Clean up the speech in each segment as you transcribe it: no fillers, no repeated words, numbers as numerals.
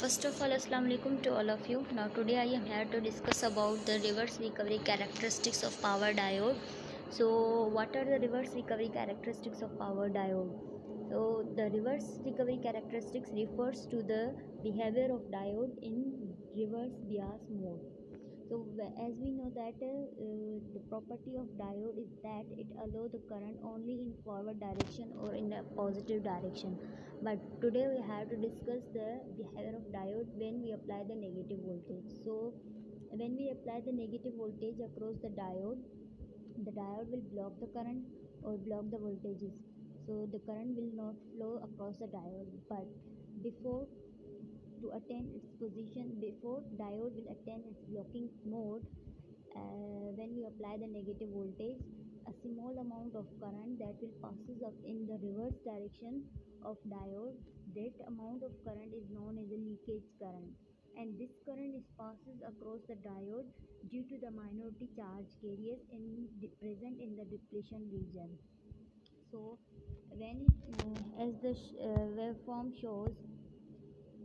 First of all, Assalamu alaikum to all of you. Now today I am here to discuss about the reverse recovery characteristics of power diode. So what are the reverse recovery characteristics of power diode? So the reverse recovery characteristics refers to the behavior of diode in reverse bias mode. So as we know that the property of diode is that it allows the current only in forward direction or in a positive direction. But today we have to discuss the behavior of diode when we apply the negative voltage. So when we apply the negative voltage across the diode will block the current or block the voltages. So the current will not flow across the diode. But before to attain its position, before diode will attain its blocking mode, when we apply the negative voltage, a small amount of current that will passes up in the reverse direction of diode, that amount of current is known as a leakage current, and this current is passes across the diode due to the minority charge carriers present in the depletion region. So when as the waveform shows,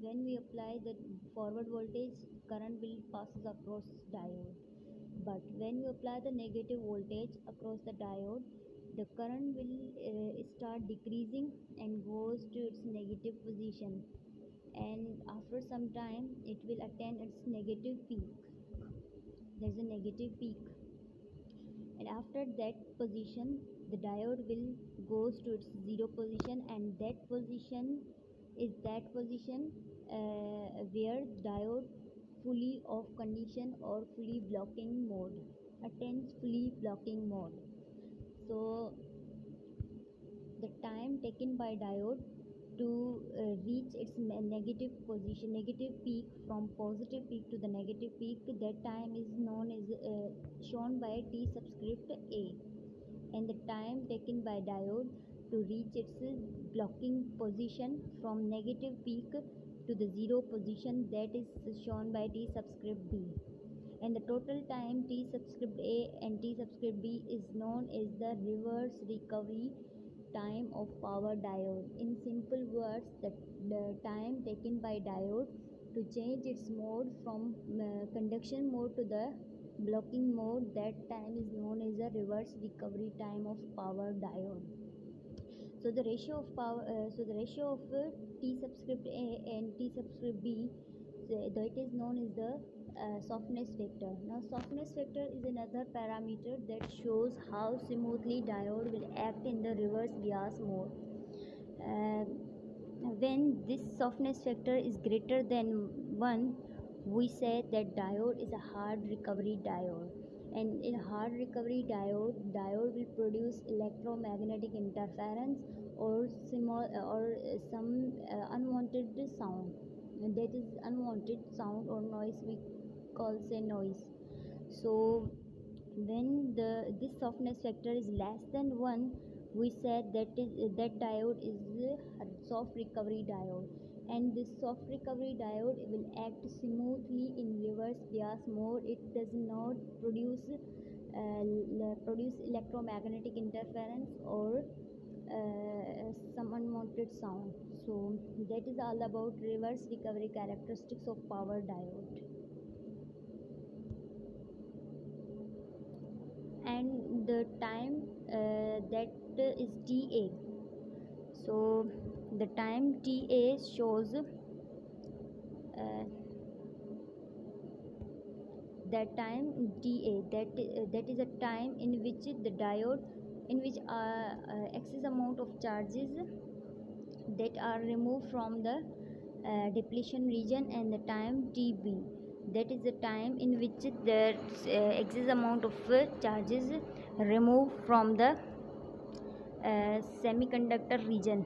when we apply the forward voltage, current will passes across diode. But when you apply the negative voltage across the diode, the current will start decreasing and goes to its negative position, and after some time it will attain its negative peak. There is a negative peak, and after that position the diode will goes to its zero position, and that position is that position where diode fully off condition or fully blocking mode, attains fully blocking mode. So the time taken by diode to reach its negative position, negative peak, from positive peak to the negative peak, that time is known as shown by T subscript A. And the time taken by diode to reach its blocking position from negative peak to the zero position, that is shown by T subscript B. And the total time T subscript A and T subscript B is known as the reverse recovery time of power diode. In simple words, the time taken by diode to change its mode from conduction mode to the blocking mode, that time is known as the reverse recovery time of power diode. So the ratio of T subscript A and T subscript B, that is known as the softness factor. Now softness factor is another parameter that shows how smoothly diode will act in the reverse bias mode. When this softness factor is greater than 1, we say that diode is a hard recovery diode. And in hard recovery diode will produce electromagnetic interference or some unwanted sound. And that is unwanted sound or noise, we call say noise. So when this softness factor is less than 1, we said that diode is a soft recovery diode, and this soft recovery diode will act smoothly in reverse bias mode. It does not produce electromagnetic interference or some unwanted sound. So that is all about reverse recovery characteristics of power diode. And the time that is TA. So the time TA shows that time TA, that is a time in which the diode, in which excess amount of charges that are removed from the depletion region, and the time TB, that is the time in which the excess amount of charges removed from the semiconductor region.